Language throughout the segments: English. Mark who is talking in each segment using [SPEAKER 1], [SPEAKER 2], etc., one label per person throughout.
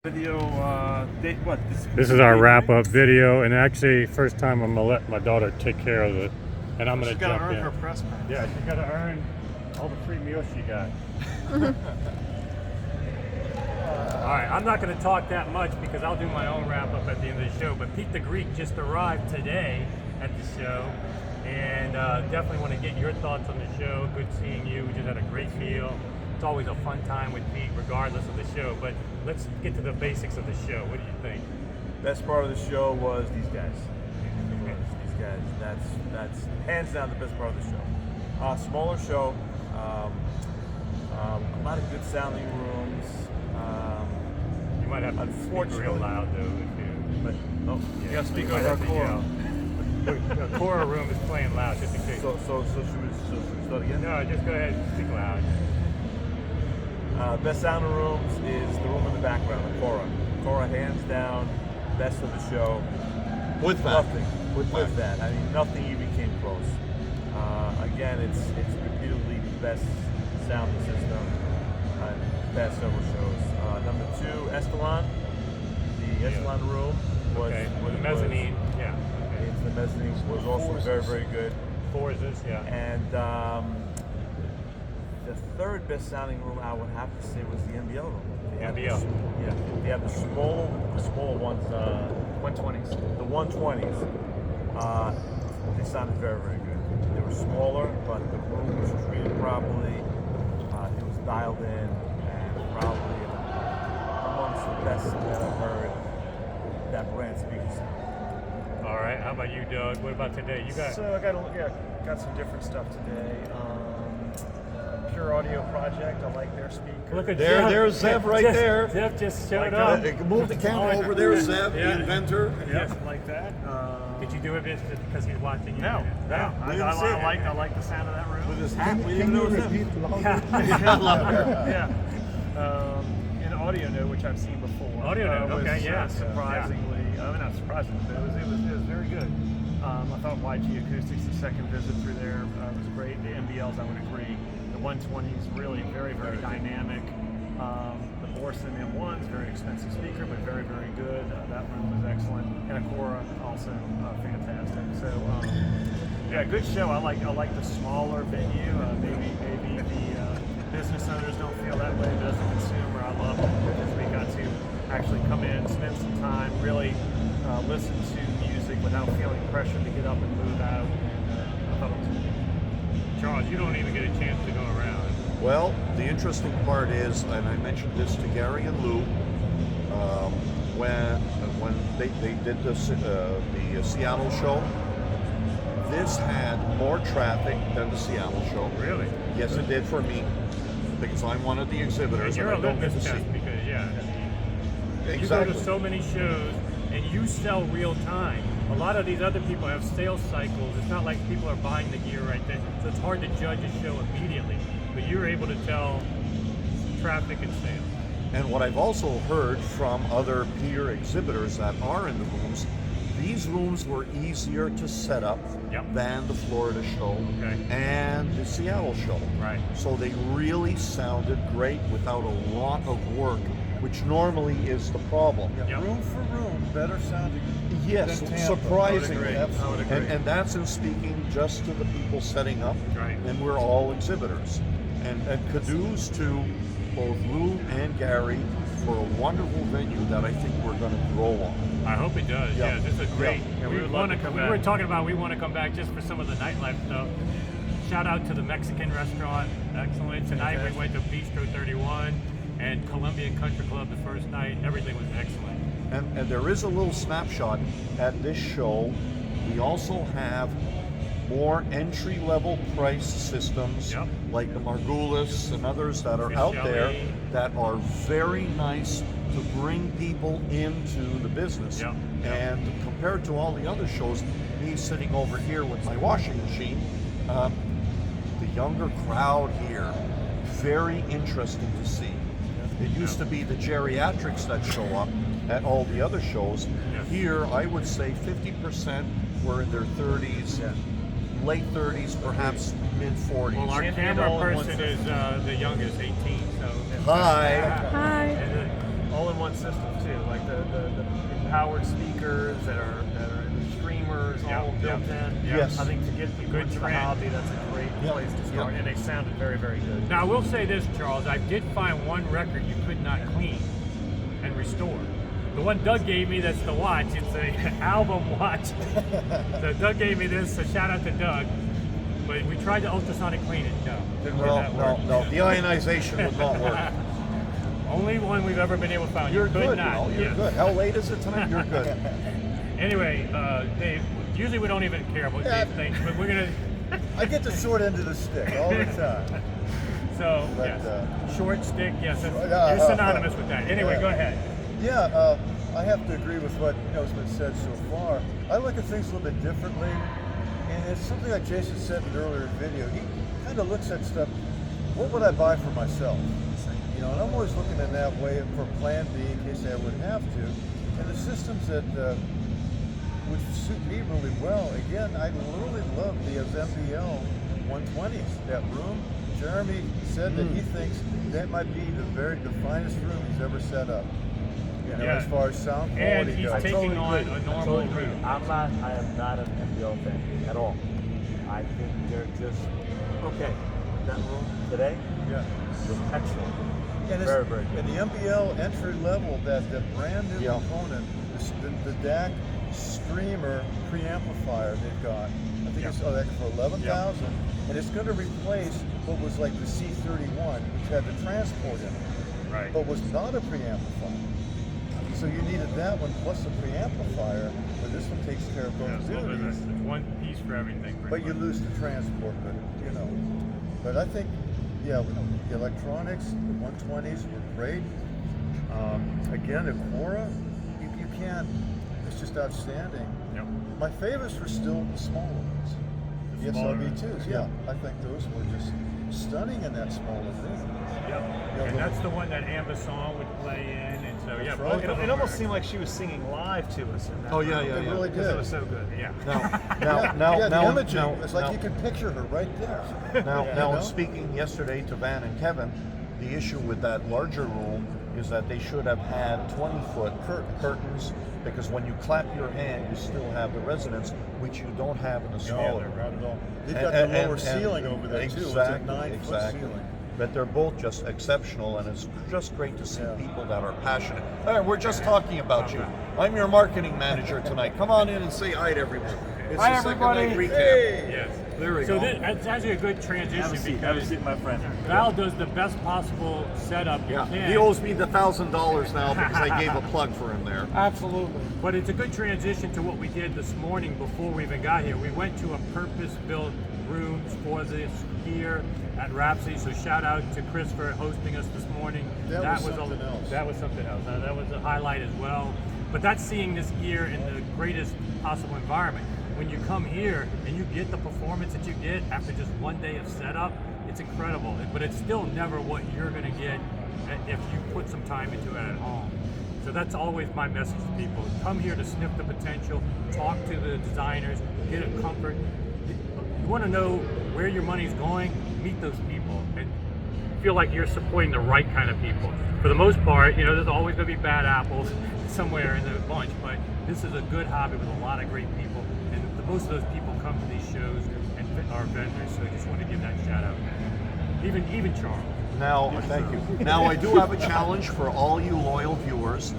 [SPEAKER 1] Video,
[SPEAKER 2] This is our wrap-up video, and actually, first time I'm gonna let my daughter take care of it, and I'm gonna
[SPEAKER 1] She's gotta
[SPEAKER 2] jump
[SPEAKER 1] earn
[SPEAKER 2] in.
[SPEAKER 1] her press pass.
[SPEAKER 2] Yeah, she gotta earn all the free meals she got. All right, I'm not gonna talk that much because I'll do my own wrap-up at the end of the show. But Pete the Greek just arrived today at the show, and definitely want to get your thoughts on the show. Good seeing you. We just had a great meal. It's always a fun time with Pete, regardless of the show. But let's get to the basics of the show. What do you think?
[SPEAKER 1] Best part of the show was these guys. These guys. That's hands down the best part of the show. Smaller show. A lot of good sounding rooms.
[SPEAKER 2] You might have to speak real loud though.
[SPEAKER 1] You gotta speak
[SPEAKER 2] over
[SPEAKER 1] our Cora.
[SPEAKER 2] The Cora room is playing loud, just in case.
[SPEAKER 1] So should we start again?
[SPEAKER 2] No, just go ahead and speak loud.
[SPEAKER 1] Best sounding rooms is the room in the background, the Cora. Cora, hands down, best of the show.
[SPEAKER 3] With that.
[SPEAKER 1] Nothing. With that. I mean, nothing even came close. Again, it's repeatedly the best sound system in the past several shows. Number two, Estalon. The Estalon room was
[SPEAKER 2] the mezzanine.
[SPEAKER 1] It's the mezzanine was also very, very good.
[SPEAKER 2] Forzes, yeah.
[SPEAKER 1] And the third best sounding room I would have to say was the NBL room. They have the smaller ones,
[SPEAKER 4] 120s.
[SPEAKER 1] The 120s. They sounded very, very good. They were smaller, but the room was treated properly. It was dialed in, and probably amongst the best that I've heard that brand speaking sound.
[SPEAKER 2] All right. How about you, Doug? What about today? You got?
[SPEAKER 4] So I got some different stuff today. Pure Audio Project. I like their speaker.
[SPEAKER 2] Look at
[SPEAKER 3] There's Zev right there.
[SPEAKER 2] Zev just showed up.
[SPEAKER 3] Move the camera over there, Zev, the inventor.
[SPEAKER 4] Yes, like that.
[SPEAKER 2] Did you do it just because he's watching you?
[SPEAKER 4] No. I like the sound of that room.
[SPEAKER 1] With his hat, we didn't know it was him.
[SPEAKER 4] Yeah. An audio note, which I've seen before.
[SPEAKER 2] Audio note, okay, yeah.
[SPEAKER 4] Surprisingly, not surprisingly, but it was very good. I thought YG Acoustics, the second visit through there, was great. The MBLs, I would agree. The 120s, really very, very dynamic. The Borson M1's very expensive speaker, but very, very good. That room was excellent. And Acora also fantastic. So, good show. I like the smaller venue. Maybe the business owners don't feel that way, but as a consumer, I love it because we got to actually come in, spend some time, really listen to music without feeling pressure to get up and move out. And I thought it was good.
[SPEAKER 2] Charles, you don't even get a chance to go around.
[SPEAKER 3] Well, the interesting part is, and I mentioned this to Gary and Lou, when they did the Seattle show, this had more traffic than the Seattle show.
[SPEAKER 2] Really?
[SPEAKER 3] Yes, it did for me, because I'm one of the exhibitors.
[SPEAKER 2] You're
[SPEAKER 3] and
[SPEAKER 2] a
[SPEAKER 3] I don't get
[SPEAKER 2] litmus
[SPEAKER 3] to see.
[SPEAKER 2] test because, you
[SPEAKER 3] Exactly.
[SPEAKER 2] go to so many shows and you sell real time. A lot of these other people have sales cycles. It's not like people are buying the gear right then, so it's hard to judge a show immediately. But you're able to tell traffic and sales.
[SPEAKER 3] And what I've also heard from other peer exhibitors that are in the rooms, these rooms were easier to set up than the Florida show and the Seattle show.
[SPEAKER 2] Right.
[SPEAKER 3] So they really sounded great without a lot of work, which normally is the problem.
[SPEAKER 5] Room for room, better sounding.
[SPEAKER 3] Yes,
[SPEAKER 5] than Tampa.
[SPEAKER 3] surprisingly.
[SPEAKER 5] I would agree.
[SPEAKER 3] And that's in speaking just to the people setting up,
[SPEAKER 2] Right.
[SPEAKER 3] and we're all exhibitors. And kudos to both Lou and Gary for a wonderful venue that I think we're going to grow on.
[SPEAKER 2] I hope it does. Yeah, this is great.
[SPEAKER 4] Yeah, we would love to come
[SPEAKER 2] We
[SPEAKER 4] back.
[SPEAKER 2] were talking about we want to come back just for some of the nightlife stuff. Shout out to the Mexican restaurant. Excellent. Tonight we went to Bistro 31 and Colombian Country Club the first night. Everything was excellent.
[SPEAKER 3] And there is a little snapshot at this show. We also have more entry-level price systems like the Margulis and others that are out there that are very nice to bring people into the business. And compared to all the other shows, me sitting over here with my washing machine, the younger crowd here, very interesting to see. It used to be the geriatrics that show up at all the other shows. Here, I would say 50% were in their 30s, late 30s, perhaps mid 40s.
[SPEAKER 2] Well, our camera person is the youngest, 18. So
[SPEAKER 3] Hi.
[SPEAKER 6] Hi.
[SPEAKER 4] all-in-one system too, like the powered speakers that are in the streamers, all built in.
[SPEAKER 3] Yes.
[SPEAKER 4] I think to get people into the
[SPEAKER 2] trend.
[SPEAKER 4] hobby, that's a great place to start, and they sounded very, very good.
[SPEAKER 2] Now I will say this, Charles. I did find one record you could not clean and restore. The one Doug gave me, that's the watch. It's an album watch. So Doug gave me this. So shout out to Doug. But we tried to ultrasonic clean it. No, didn't work.
[SPEAKER 3] No. The ionization would not work.
[SPEAKER 2] Only one we've ever been able to find.
[SPEAKER 3] You're
[SPEAKER 2] you could
[SPEAKER 3] good.
[SPEAKER 2] not.
[SPEAKER 3] You're
[SPEAKER 2] Yes.
[SPEAKER 3] good. How late is it tonight? You're good.
[SPEAKER 2] Anyway, Dave. Usually we don't even care what Dave thinks, but we're gonna.
[SPEAKER 5] I get the short end of the stick all the time.
[SPEAKER 2] So
[SPEAKER 5] But,
[SPEAKER 2] yes, short stick. Yes,
[SPEAKER 5] Short-
[SPEAKER 2] you're synonymous with that. Anyway, go ahead.
[SPEAKER 5] Yeah, I have to agree with what has been said so far. I look at things a little bit differently, and it's something like Jason said in an earlier video. He kind of looks at stuff. What would I buy for myself? You know, and I'm always looking in that way for Plan B in case I would have to. And the systems that would suit me really well. Again, I really love the MBL 120s. That room. Jeremy said that he thinks that might be the finest room he's ever set up. You know,
[SPEAKER 2] Yeah.
[SPEAKER 5] as far as sound quality
[SPEAKER 2] And he's
[SPEAKER 5] goes.
[SPEAKER 2] taking on a normal
[SPEAKER 6] agree.
[SPEAKER 2] room.
[SPEAKER 6] I am not an MBL fan at all. I think they're just okay. That room today
[SPEAKER 5] Yeah.
[SPEAKER 6] was excellent.
[SPEAKER 5] And it's,
[SPEAKER 6] Very, very good.
[SPEAKER 5] And the MBL entry level, that brand new component, the DAC streamer preamplifier they've got. I think it's that for 11,000, and it's going to replace what was like the C31, which had the transport in it,
[SPEAKER 2] Right.
[SPEAKER 5] but was not a preamplifier. So you needed that one plus a preamplifier, but this one takes care of
[SPEAKER 2] Yeah,
[SPEAKER 5] both
[SPEAKER 2] it's a little bit of
[SPEAKER 5] duties.
[SPEAKER 2] it's one piece for everything. pretty
[SPEAKER 5] But you
[SPEAKER 2] much.
[SPEAKER 5] lose the transport, but you know. But I think, yeah, the electronics, the 120s were great. Again, the Quora, you can't. It's just outstanding.
[SPEAKER 2] Yep.
[SPEAKER 5] My favorites were still the smaller ones. The
[SPEAKER 2] smaller
[SPEAKER 5] SRB2s, yeah. I think those were just stunning in that smaller room.
[SPEAKER 2] Yep.
[SPEAKER 5] Yeah,
[SPEAKER 2] And
[SPEAKER 5] but-
[SPEAKER 2] that's the one that Amber song would play in, and so yeah,
[SPEAKER 5] That's
[SPEAKER 2] both
[SPEAKER 5] right.
[SPEAKER 2] of
[SPEAKER 4] It
[SPEAKER 2] them
[SPEAKER 4] almost
[SPEAKER 2] are-
[SPEAKER 4] seemed like she was singing live to us in that
[SPEAKER 3] Oh, yeah,
[SPEAKER 4] room.
[SPEAKER 3] yeah,
[SPEAKER 5] It
[SPEAKER 3] yeah.
[SPEAKER 5] really
[SPEAKER 4] Because it
[SPEAKER 5] did.
[SPEAKER 4] was so good.
[SPEAKER 2] Yeah.
[SPEAKER 3] Now,
[SPEAKER 5] the imaging, it's like
[SPEAKER 3] now-
[SPEAKER 5] you can picture her right there.
[SPEAKER 3] Now,
[SPEAKER 5] You
[SPEAKER 3] now
[SPEAKER 5] know?
[SPEAKER 3] in speaking yesterday to Van and Kevin, the issue with that larger room is that they should have had 20-foot curtains, because when you clap your hand, you still have the resonance, which you don't have in the smaller room.
[SPEAKER 5] Not at all. They've
[SPEAKER 3] And-
[SPEAKER 5] got the
[SPEAKER 3] and-
[SPEAKER 5] lower
[SPEAKER 3] and-
[SPEAKER 5] ceiling over there too. It's a
[SPEAKER 3] Exactly,
[SPEAKER 5] 9-foot ceiling.
[SPEAKER 3] But they're both just exceptional, and it's just great to see
[SPEAKER 5] Yeah.
[SPEAKER 3] people that are passionate. Hey, we're just talking about you. I'm your marketing manager tonight. Come on in and say hi to everyone. It's
[SPEAKER 2] Hi,
[SPEAKER 3] the second
[SPEAKER 2] everybody.
[SPEAKER 3] night recap.
[SPEAKER 5] Hey!
[SPEAKER 2] Yes.
[SPEAKER 3] There we
[SPEAKER 2] So
[SPEAKER 3] go.
[SPEAKER 2] it's actually a good transition
[SPEAKER 6] Have a
[SPEAKER 2] because
[SPEAKER 6] seat, my friend.
[SPEAKER 2] Val does the best possible setup you
[SPEAKER 3] Yeah,
[SPEAKER 2] can.
[SPEAKER 3] he owes me the $1,000 now because I gave a plug for him there.
[SPEAKER 2] Absolutely. But it's a good transition to what we did this morning before we even got here. We went to a purpose-built rooms for this here at Rhapsody. So shout out to Chris for hosting us this morning.
[SPEAKER 5] That was something else.
[SPEAKER 2] That was something else. That was a highlight as well. But that's seeing this gear in the greatest possible environment. When you come here and you get the performance that you get after just one day of setup, it's incredible. But it's still never what you're going to get if you put some time into it at home. So that's always my message to people. Come here to sniff the potential, talk to the designers, get a comfort. You want to know where your money's going, meet those people and feel like you're supporting the right kind of people. For the most part, there's always going to be bad apples somewhere in the bunch, but this is a good hobby with a lot of great people, and most of those people come to these shows and are vendors, so I just want to give that shout out. Even Charles.
[SPEAKER 3] Now, thank you. Now, I do have a challenge for all you loyal viewers.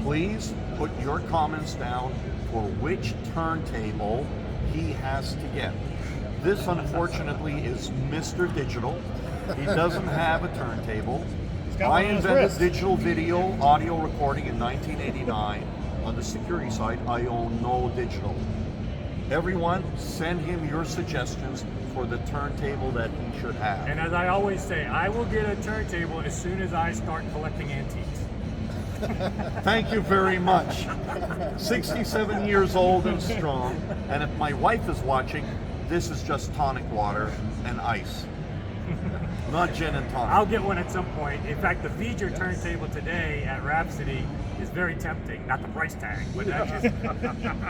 [SPEAKER 3] Please put your comments down for which turntable he has to get. This, unfortunately, is Mr. Digital. He doesn't have a turntable. I invented digital video audio recording in 1989. On the security side, I own no digital. Everyone, send him your suggestions for the turntable that he should have.
[SPEAKER 2] And as I always say, I will get a turntable as soon as I start collecting antiques.
[SPEAKER 3] Thank you very much. 67 years old and strong. And if my wife is watching, this is just tonic water and ice. Not gin and tonic.
[SPEAKER 2] I'll get one at some point. In fact, the feature turntable today at Rhapsody is very tempting. Not the price tag, but that just,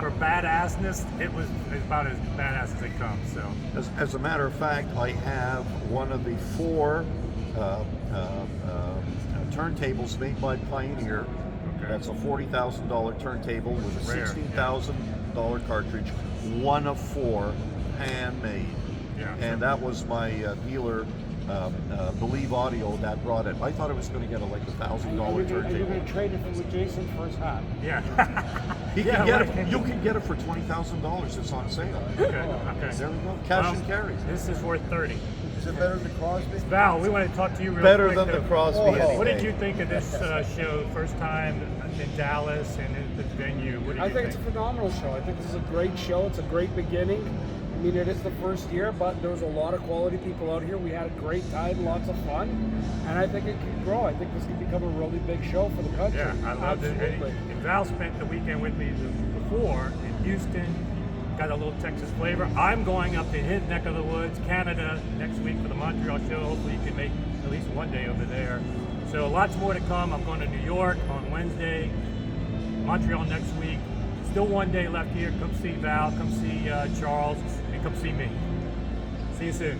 [SPEAKER 2] for badassness, it was about as badass as it comes. So
[SPEAKER 3] As a matter of fact, I have one of the 4 turntables made by Pioneer.
[SPEAKER 2] Okay.
[SPEAKER 3] That's a $40,000 turntable with a
[SPEAKER 2] Rare,
[SPEAKER 3] $16,000 cartridge, one of 4, handmade.
[SPEAKER 2] Yeah.
[SPEAKER 3] And that was my dealer, Believe Audio, that brought it. I thought I was going to get like $1,000
[SPEAKER 7] Are you going
[SPEAKER 3] turntable.
[SPEAKER 7] to trade it with Jason for his hat?
[SPEAKER 2] Yeah.
[SPEAKER 3] He
[SPEAKER 2] Yeah,
[SPEAKER 3] can get
[SPEAKER 2] right.
[SPEAKER 3] it. You can get it for $20,000. It's on sale.
[SPEAKER 2] Okay.
[SPEAKER 3] There we go. Cash
[SPEAKER 2] Well,
[SPEAKER 3] and carry.
[SPEAKER 2] This is worth 30.
[SPEAKER 5] Is it better than Crosby?
[SPEAKER 2] Val, we want to talk to you real
[SPEAKER 5] Better
[SPEAKER 2] quick.
[SPEAKER 5] than the Crosby. Oh. any
[SPEAKER 2] What
[SPEAKER 5] day.
[SPEAKER 2] did you think of this show? First time in Dallas and in the venue. What did
[SPEAKER 7] I
[SPEAKER 2] you
[SPEAKER 7] think it's a phenomenal show. I think this is a great show. It's a great beginning. I mean, it is the first year, but there was a lot of quality people out here. We had a great time, lots of fun, and I think it can grow. I think this can become a really big show for the country.
[SPEAKER 2] Yeah, I loved it.
[SPEAKER 7] Absolutely.
[SPEAKER 2] And Val spent the weekend with me before in Houston. Got a little Texas flavor. I'm going up to his neck of the woods, Canada, next week for the Montreal show. Hopefully you can make at least one day over there. So lots more to come. I'm going to New York on Wednesday, Montreal next week. Still one day left here. Come see Val, come see Charles, and come see me. See you soon.